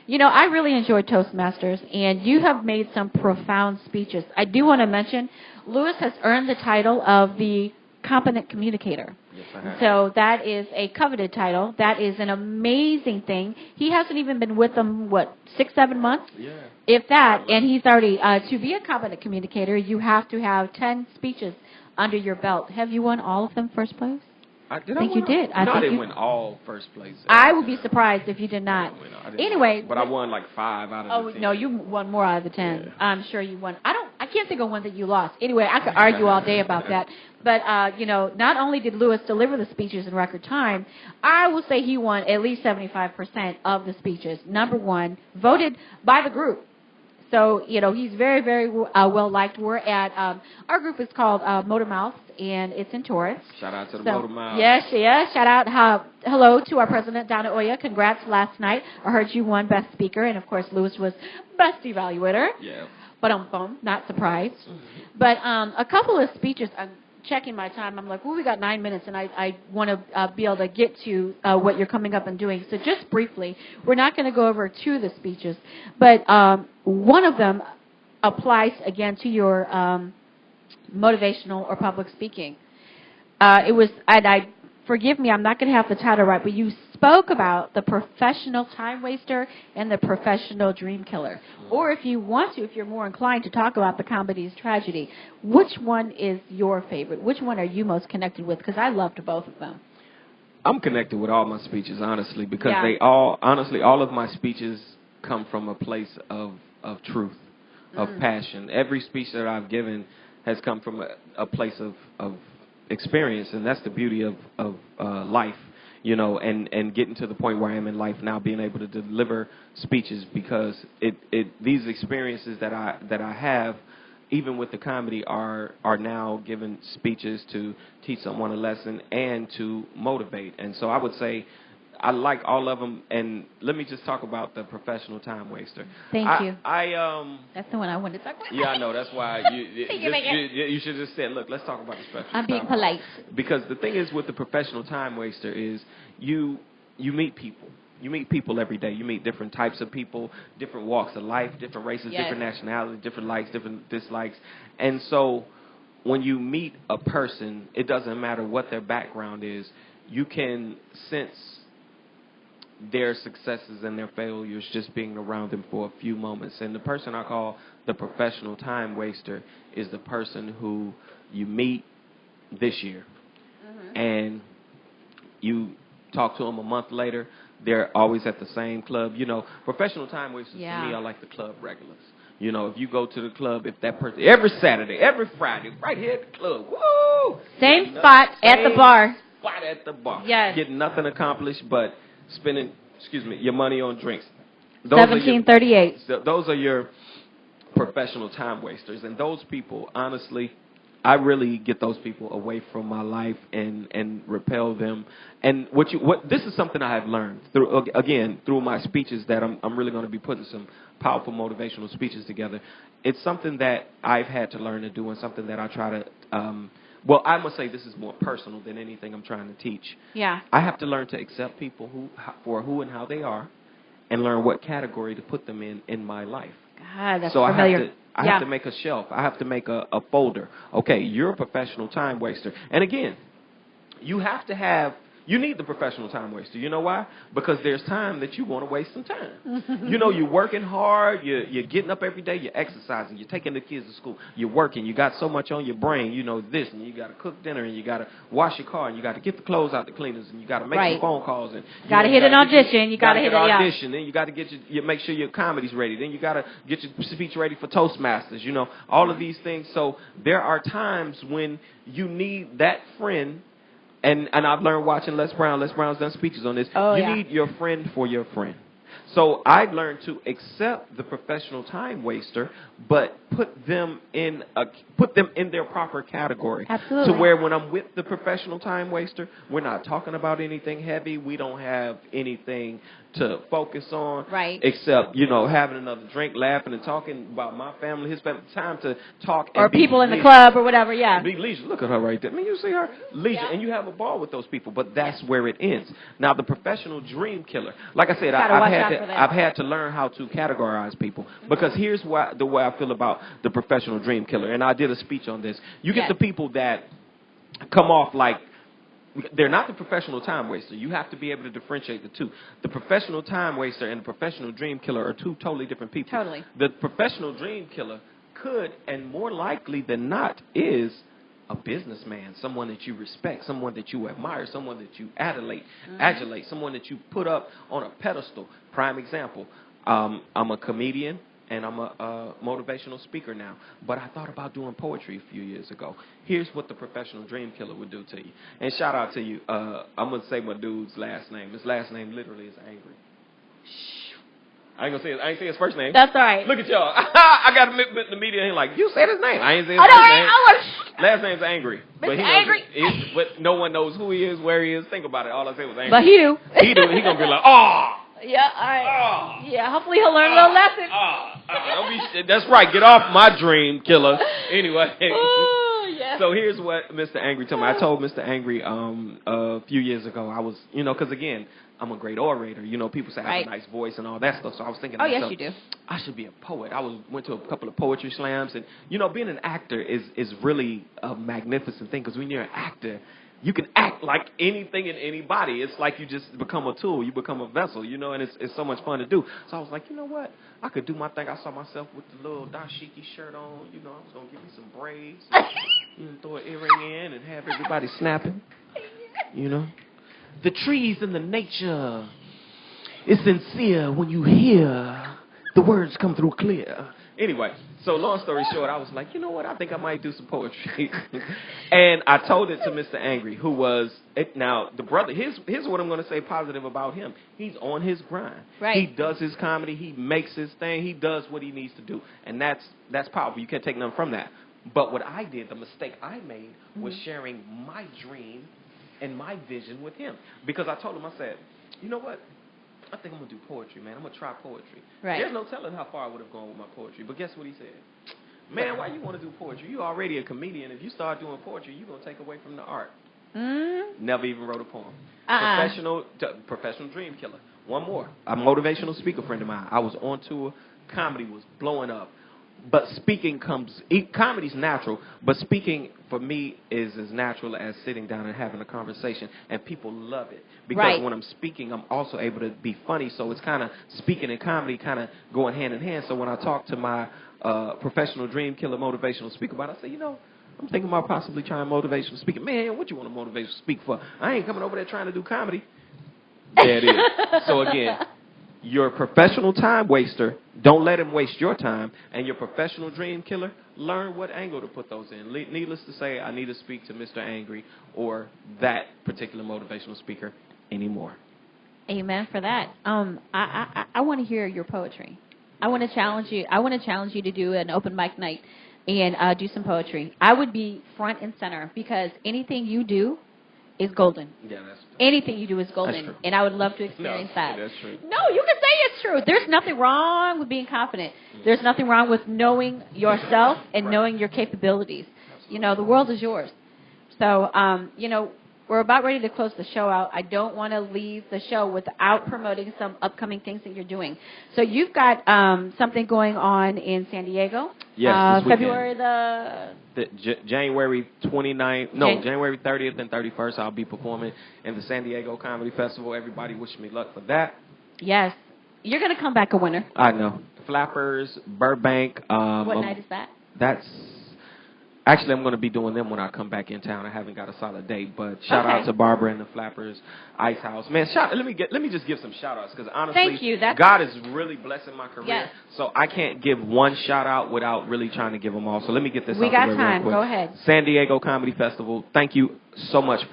you know, I really enjoyed Toastmasters, and you have made some profound speeches. I do want to mention, Lewis has earned the title of the Competent Communicator. Yes, I have. So that is a coveted title. That is an amazing thing. He hasn't even been with them, 6-7 months? Yeah. If that, and he's already, to be a competent communicator, you have to have 10 speeches under your belt. Have you won all of them first place? I think you did. I didn't win all first place. I would be surprised if you did not. Anyway. But I won like 5 out of the 10. Oh, no, you won more out of the 10. Yeah. I'm sure you won. I can't think of one that you lost. Anyway, I could argue all day about that. But, you know, not only did Lewis deliver the speeches in record time, I will say he won at least 75% of the speeches. Number one, voted by the group. So, he's very, very well liked. We're at, our group is called Motor Mouth, and it's in Torrance. Shout out to the Motor Mouth. Yes, yes. Shout out, hello to our president, Donna Oya. Congrats last night. I heard you won Best Speaker, and, of course, Lewis was Best Evaluator. Yeah. But not surprised. But a couple of speeches, I'm checking my time. I'm like, we got 9 minutes, and I want to be able to get to what you're coming up and doing. So just briefly, we're not going to go over two of the speeches, but one of them applies, again, to your motivational or public speaking. It was, and forgive me, I'm not going to have the title right, but you spoke about the professional time waster and the professional dream killer. Or if you want to, if you're more inclined to talk about the comedy's tragedy, which one is your favorite? Which one are you most connected with? Because I loved both of them. I'm connected with all my speeches, honestly, because all of my speeches come from a place of truth, of passion. Every speech that I've given has come from a place of experience, and that's the beauty of life, and getting to the point where I am in life now, being able to deliver speeches, because these experiences that I have, even with the comedy, are now given speeches to teach someone a lesson and to motivate. And so I would say I like all of them. And let me just talk about the professional time waster. Thank you. That's the one I wanted to talk about. Yeah, I know. That's why you should just say, look, let's talk about the professional. I'm being polite. Because the thing is with the professional time waster is you meet people. You meet people every day. You meet different types of people, different walks of life, different races, different nationalities, different likes, different dislikes. And so when you meet a person, it doesn't matter what their background is. You can sense their successes and their failures just being around them for a few moments. And the person I call the professional time waster is the person who you meet this year. And you talk to them a month later. They're always at the same club. Professional time wasters to me are like the club regulars. If you go to the club, if that person, every Saturday, every Friday, right here at the club, woo! Same spot at the bar. Spot at the bar. Yes. Getting nothing accomplished but spending, your money on drinks. 1738. Those are your professional time wasters. And those people, honestly, I really get those people away from my life and repel them. And this is something I have learned through my speeches that I'm really going to be putting some powerful motivational speeches together. It's something that I've had to learn to do, and something that I try to. I must say this is more personal than anything I'm trying to teach. Yeah. I have to learn to accept people for who and how they are, and learn what category to put them in my life. God, that's so familiar. I have to make a shelf. I have to make a folder. Okay, you're a professional time waster. And again, you need the professional time waster. You know why? Because there's time that you want to waste some time. You're working hard. You're getting up every day. You're exercising. You're taking the kids to school. You're working. You got so much on your brain. This, and you got to cook dinner, and you got to wash your car, and you got to get the clothes out the cleaners, and you got to make some phone calls, and got to hit an audition. You got to hit an audition. Then you got to get make sure your comedy's ready. Then you got to get your speech ready for Toastmasters. All of these things. So there are times when you need that friend. And I've learned watching Les Brown. Les Brown's done speeches on this. You need your friend for your friend. So I've learned to accept the professional time waster, but put them in their proper category. Absolutely. To where when I'm with the professional time waster, we're not talking about anything heavy. We don't have anything to focus on. Right. Except, having another drink, laughing and talking about my family, his family. Time to talk. Or people in the club or whatever, Be leisure. Look at her right there. You see her? Leisure. Yeah. And you have a ball with those people, but that's where it ends. Now, the professional dream killer. Like I said, I've had to learn how to categorize people, because here's the way I feel about the professional dream killer. And I did a speech on this. You get the people that come off like they're not the professional time waster. You have to be able to differentiate the two. The professional time waster and the professional dream killer are two totally different people. Totally. The professional dream killer could, and more likely than not, is a businessman, someone that you respect, someone that you admire, someone that you adulate, someone that you put up on a pedestal. Prime example, I'm a comedian. And I'm a motivational speaker now. But I thought about doing poetry a few years ago. Here's what the professional dream killer would do to you. And shout out to you. I'm going to say my dude's last name. His last name literally is Angry. I ain't say his first name. That's all right. Look at y'all. I got the media and like, you said his name. I ain't say his Oh, no, first name. Last name's Angry. Mr. Angry. But no one knows who he is, where he is. Think about it. All I said was Angry. But he do. He gonna be like, oh. Yeah, all right. Yeah, hopefully he'll learn a little lesson. Don't be. That's right. Get off my dream, killer. Anyway. Ooh, yeah. So here's what Mr. Angry told me. I told Mr. Angry a few years ago. I was, because again, I'm a great orator. People say I have a nice voice and all that stuff. So I was thinking, to myself, yes, you do. I should be a poet. I went to a couple of poetry slams, and being an actor is really a magnificent thing because when you're an actor, you can act like anything and anybody. It's like you just become a tool. You become a vessel, and it's so much fun to do. So I was like, you know what? I could do my thing. I saw myself with the little dashiki shirt on. I was going to give me some braids, throw an earring in and have everybody snapping, The trees and the nature is sincere when you hear the words come through clear. Anyway, so long story short, I was like, you know what? I think I might do some poetry. And I told it to Mr. Angry, who was, now, the brother, here's what I'm going to say positive about him. He's on his grind. Right. He does his comedy. He makes his thing. He does what he needs to do. And that's powerful. You can't take nothing from that. But what I did, the mistake I made, was sharing my dream and my vision with him. Because I told him, I said, you know what? I think I'm going to do poetry, man. I'm going to try poetry. Right. There's no telling how far I would have gone with my poetry. But guess what he said? Man, why you want to do poetry? You're already a comedian. If you start doing poetry, you're going to take away from the art. Never even wrote a poem. Professional dream killer. One more. A motivational speaker friend of mine. I was on tour. Comedy was blowing up. But speaking comedy's natural, but speaking for me is as natural as sitting down and having a conversation, and people love it. Because when I'm speaking, I'm also able to be funny, so it's kind of speaking and comedy kind of going hand in hand. So when I talk to my professional dream killer motivational speaker about it, I say, I'm thinking about possibly trying motivational speaking. Man, what you want a motivational speak for? I ain't coming over there trying to do comedy. There it is. So again, you're a professional time waster. Don't let him waste your time. And your professional dream killer, learn what angle to put those in. Needless to say, I need to speak to Mr. Angry or that particular motivational speaker anymore. Amen for that. I want to hear your poetry. I want to challenge you. I want to challenge you to do an open mic night and do some poetry. I would be front and center because anything you do is golden. Yeah, anything you do is golden. That's true. And I would love to experience that. That's true. No, you can say it's true. There's nothing wrong with being confident. There's nothing wrong with knowing yourself and knowing your capabilities. The world is yours. So, we're about ready to close the show out. I don't want to leave the show without promoting some upcoming things that you're doing. So you've got something going on in San Diego. Yes, this February January 29th. No, January 30th and 31st. I'll be performing in the San Diego Comedy Festival. Everybody wish me luck for that. Yes. You're going to come back a winner. I know. Flappers, Burbank. What night is that? That's... Actually, I'm going to be doing them when I come back in town. I haven't got a solid date, but shout out to Barbara and the Flappers, Ice House. Man, let me just give some shout outs because honestly, thank you. God is really blessing my career. Yes. So I can't give one shout out without really trying to give them all. So let me get this out We got the way time. real quick. Go ahead. San Diego Comedy Festival. Thank you so much for